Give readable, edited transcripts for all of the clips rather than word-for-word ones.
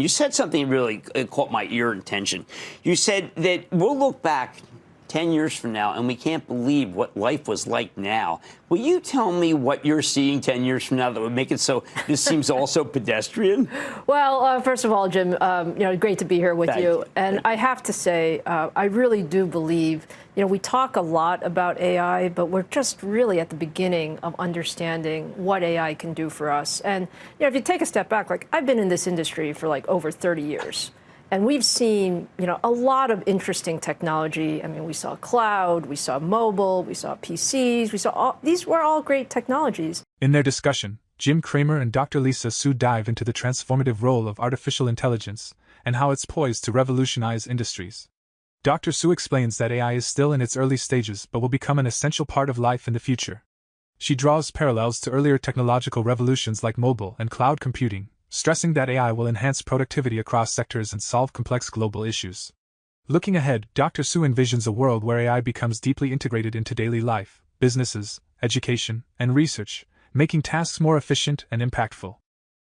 you said something really caught my ear and attention. You said that we'll look back 10 years from now, and we can't believe what life was like now. Will you tell me what you're seeing 10 years from now that would make it so this seems also pedestrian? Well, first of all, Jim, great to be here with you. And I have to say, I really do believe, we talk a lot about AI, but we're just really at the beginning of understanding what AI can do for us. And, if you take a step back, I've been in this industry for over 30 years. And we've seen, a lot of interesting technology. I mean, we saw cloud, we saw mobile, we saw PCs, these were all great technologies. In their discussion, Jim Cramer and Dr. Lisa Su dive into the transformative role of artificial intelligence and how it's poised to revolutionize industries. Dr. Su explains that AI is still in its early stages but will become an essential part of life in the future. She draws parallels to earlier technological revolutions like mobile and cloud computing, stressing that AI will enhance productivity across sectors and solve complex global issues. Looking ahead, Dr. Su envisions a world where AI becomes deeply integrated into daily life, businesses, education, and research, making tasks more efficient and impactful.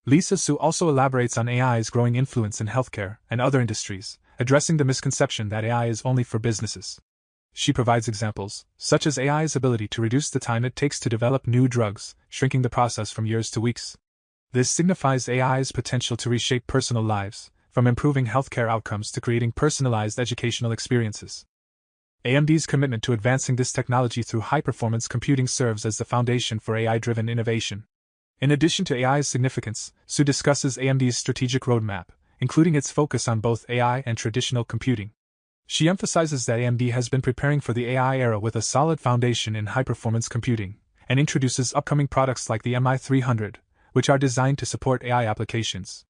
Lisa Su also elaborates on AI's growing influence in healthcare and other industries, addressing the misconception that AI is only for businesses. She provides examples, such as AI's ability to reduce the time it takes to develop new drugs, shrinking the process from years to weeks. This signifies AI's potential to reshape personal lives, from improving healthcare outcomes to creating personalized educational experiences. AMD's commitment to advancing this technology through high-performance computing serves as the foundation for AI-driven innovation. In addition to AI's significance, Su discusses AMD's strategic roadmap, including its focus on both AI and traditional computing. She emphasizes that AMD has been preparing for the AI era with a solid foundation in high-performance computing, and introduces upcoming products like the MI300, which are designed to support AI applications.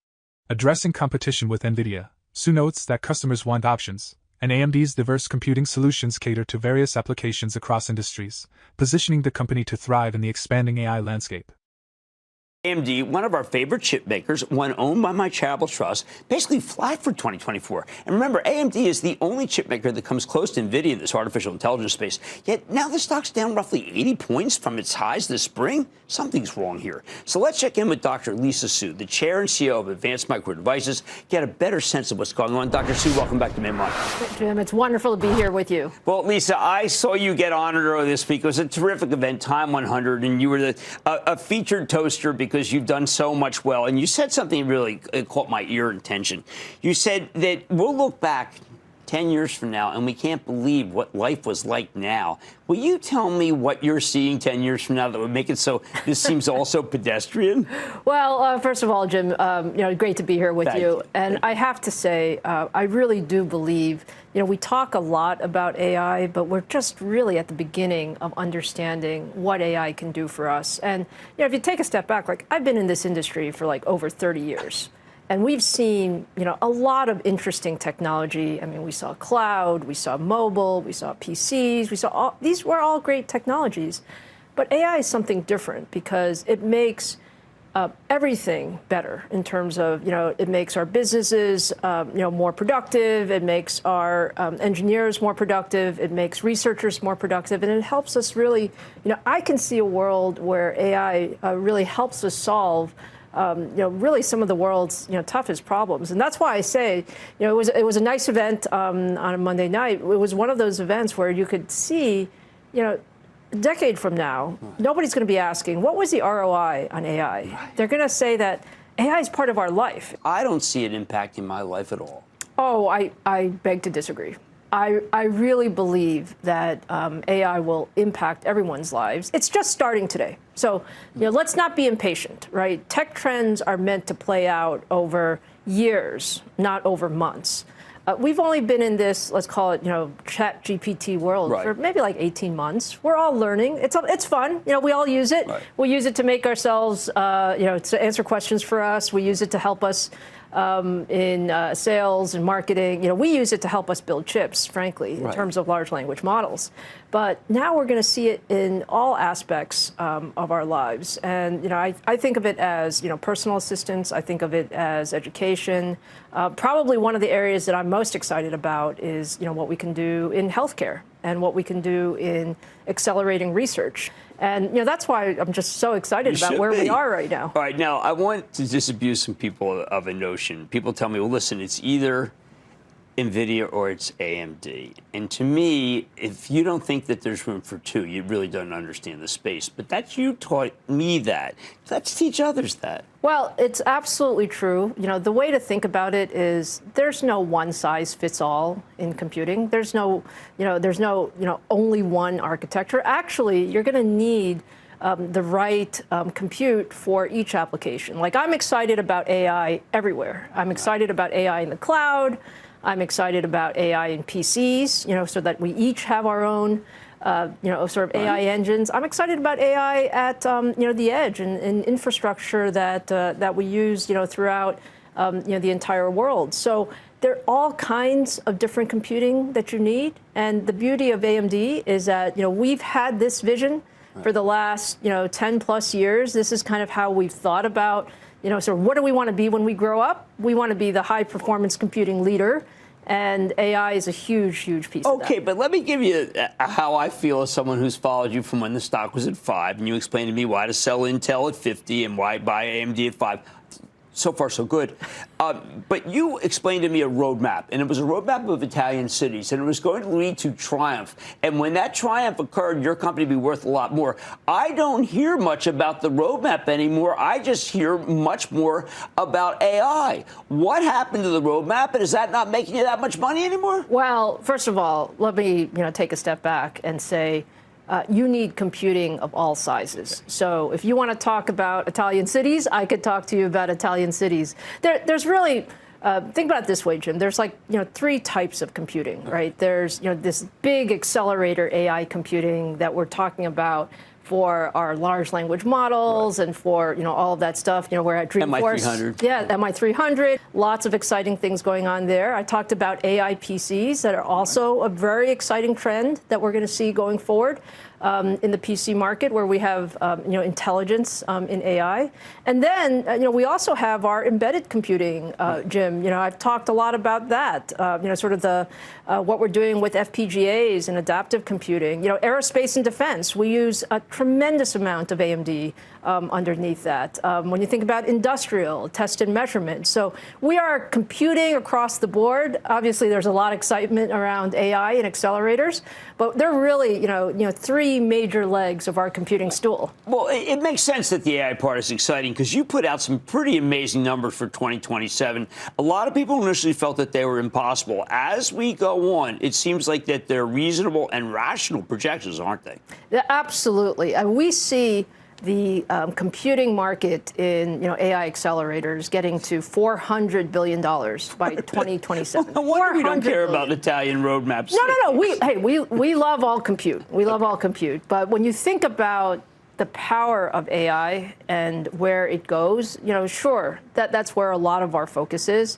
Addressing competition with Nvidia, Su notes that customers want options, and AMD's diverse computing solutions cater to various applications across industries, positioning the company to thrive in the expanding AI landscape. AMD, one of our favorite chip makers, one owned by my charitable trust, basically flat for 2024. And remember, AMD is the only chip maker that comes close to Nvidia in this artificial intelligence space. Yet now the stock's down roughly 80 points from its highs this spring. Something's wrong here. So let's check in with Dr. Lisa Su, the chair and CEO of Advanced Micro Devices, get a better sense of what's going on. Dr. Su, welcome back to Main Line. Jim, it's wonderful to be here with you. Well, Lisa, I saw you get honored earlier this week. It was a terrific event, Time 100, and you were a featured toaster because you've done so much well. And you said something really caught my ear and attention. You said that we'll look back 10 years from now, and we can't believe what life was like now. Will you tell me what you're seeing 10 years from now that would make it so this seems also pedestrian? Well, first of all, Jim, great to be here with you. And I have to say, I really do believe, we talk a lot about AI, but we're just really at the beginning of understanding what AI can do for us. And, if you take a step back, I've been in this industry for over 30 years. And we've seen, a lot of interesting technology. I mean, we saw cloud, we saw mobile, we saw PCs, these were all great technologies. But AI is something different because it makes everything better in terms of, it makes our businesses, more productive. It makes our engineers more productive. It makes researchers more productive. And it helps us really, I can see a world where AI really helps us solve really some of the world's toughest problems. And that's why I say, it was a nice event on a Monday night. It was one of those events where you could see, a decade from now, nobody's going to be asking, what was the ROI on AI? Right. They're going to say that AI is part of our life. I don't see it impacting my life at all. Oh, I beg to disagree. I really believe that AI will impact everyone's lives. It's just starting today. So, let's not be impatient, right? Tech trends are meant to play out over years, not over months. We've only been in this, let's call it, chat GPT world for maybe 18 months. We're all learning. It's fun. We all use it. Right. We use it to make ourselves, to answer questions for us. We use it to help us in sales and marketing. We use it to help us build chips, frankly, in terms of large language models. But now we're going to see it in all aspects of our lives. And, I think of it as, personal assistance. I think of it as education. Probably one of the areas that I'm most excited about is, what we can do in healthcare. and what we can do in accelerating research. And that's why I'm just so excited about where we are right now. All right, now I want to disabuse some people of a notion. People tell me, well, listen, it's either Nvidia or it's AMD. And to me, if you don't think that there's room for two, you really don't understand the space. But that's you taught me that. Let's teach others that. Well, it's absolutely true. The way to think about it is there's no one size fits all in computing. There's no only one architecture. Actually, you're going to need the right compute for each application. Like, I'm excited about AI everywhere. I'm excited about AI in the cloud. I'm excited about AI in PCs, so that we each have our own, sort of AI engines. I'm excited about AI at, the edge and infrastructure that we use, throughout, the entire world. So there are all kinds of different computing that you need. And the beauty of AMD is that, we've had this vision for the last, 10 plus years. This is kind of how we've thought about, so what do we want to be when we grow up? We want to be the high performance computing leader. And AI is a huge, huge piece of that. Okay, but let me give you how I feel as someone who's followed you from when the stock was at 5, and you explained to me why to sell Intel at 50 and why buy AMD at 5. So far, so good. But you explained to me a roadmap, and it was a roadmap of Italian cities, and it was going to lead to triumph. And when that triumph occurred, your company would be worth a lot more. I don't hear much about the roadmap anymore. I just hear much more about AI. What happened to the roadmap, and is that not making you that much money anymore? Well, first of all, let me take a step back and say, you need computing of all sizes. So if you want to talk about Italian cities, I could talk to you about Italian cities. There's really, think about it this way, Jim. There's like, 3 types of computing, right? There's, this big accelerator AI computing that we're talking about for our large language models and for, all of that stuff. We're at Dreamforce. MI300. Yeah, MI300. Lots of exciting things going on there. I talked about AI PCs that are also a very exciting trend that we're going to see going forward in the PC market, where we have, intelligence in AI. And then, we also have our embedded computing, Jim. I've talked a lot about that, sort of the what we're doing with FPGAs and adaptive computing. Aerospace and defense, we use a tremendous amount of AMD underneath that. When you think about industrial, test and measurement. So we are computing across the board. Obviously, there's a lot of excitement around AI and accelerators, but they're really, 3 major legs of our computing stool. Well, it makes sense that the AI part is exciting because you put out some pretty amazing numbers for 2027. A lot of people initially felt that they were impossible. As we go on, it seems like that they're reasonable and rational projections, aren't they? Yeah, absolutely. And we see the computing market in AI accelerators getting to $400 billion by 2027. No wonder we don't care about Italian roadmaps. No. We love all compute. We love all compute. But when you think about the power of AI and where it goes, sure, that's where a lot of our focus is.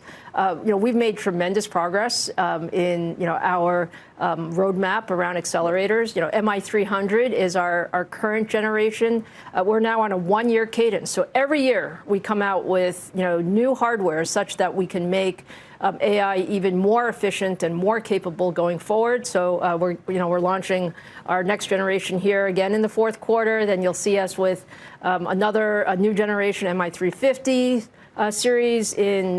We've made tremendous progress in, our roadmap around accelerators. MI300 is our current generation. We're now on a 1-year cadence. So every year we come out with, new hardware such that we can make AI even more efficient and more capable going forward. So we're launching our next generation here again in the 4th quarter. Then you'll see us with a new generation MI350 series in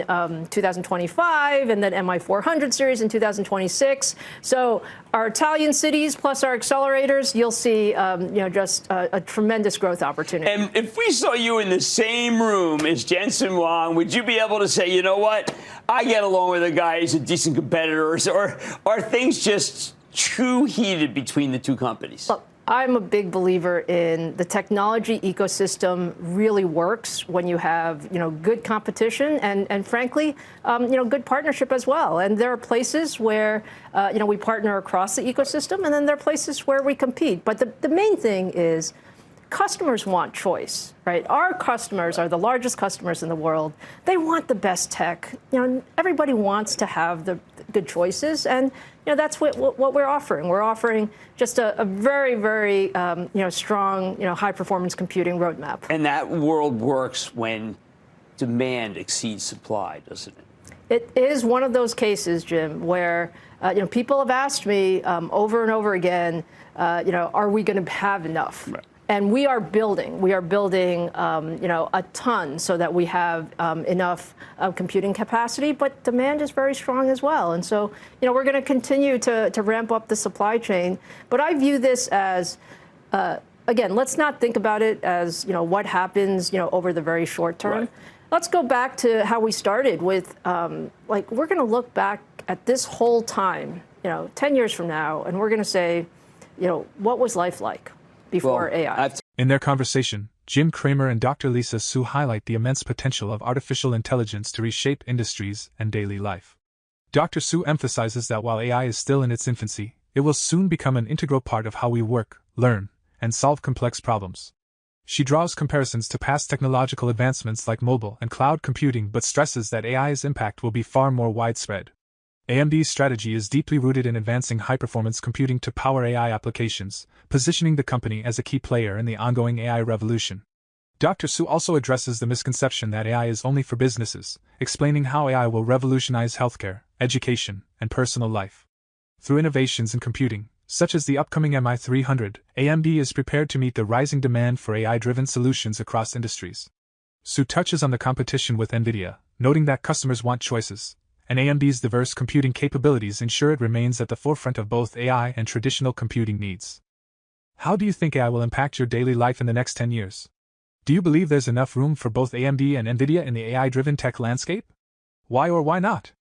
2025, and then MI400 series in 2026. So our Italian cities plus our accelerators, you'll see, just a tremendous growth opportunity. And if we saw you in the same room as Jensen Huang, would you be able to say, you know what, I get along with a guy who's a decent competitor, or are things just too heated between the two companies? Look, I'm a big believer in the technology ecosystem really works when you have, good competition and frankly, good partnership as well. And there are places where, we partner across the ecosystem, and then there are places where we compete. But the main thing is customers want choice, right? Our customers are the largest customers in the world. They want the best tech. Everybody wants to have the good choices, and that's what we're offering. We're offering just a very, very strong, high-performance computing roadmap. And that world works when demand exceeds supply, doesn't it? It is one of those cases, Jim, where people have asked me over and over again, are we going to have enough? Right. And we are building. We are building, a ton so that we have enough computing capacity. But demand is very strong as well. And so, we're going to continue to ramp up the supply chain. But I view this as, again, let's not think about it as what happens over the very short term. Right. Let's go back to how we started with, we're going to look back at this whole time, 10 years from now, and we're going to say, what was life like before AI? In their conversation, Jim Cramer and Dr. Lisa Su highlight the immense potential of artificial intelligence to reshape industries and daily life. Dr. Su emphasizes that while AI is still in its infancy, it will soon become an integral part of how we work, learn, and solve complex problems. She draws comparisons to past technological advancements like mobile and cloud computing but stresses that AI's impact will be far more widespread. AMD's strategy is deeply rooted in advancing high-performance computing to power AI applications, positioning the company as a key player in the ongoing AI revolution. Dr. Su also addresses the misconception that AI is only for businesses, explaining how AI will revolutionize healthcare, education, and personal life. Through innovations in computing, such as the upcoming MI300, AMD is prepared to meet the rising demand for AI-driven solutions across industries. Su touches on the competition with Nvidia, noting that customers want choices, and AMD's diverse computing capabilities ensure it remains at the forefront of both AI and traditional computing needs. How do you think AI will impact your daily life in the next 10 years? Do you believe there's enough room for both AMD and Nvidia in the AI-driven tech landscape? Why or why not?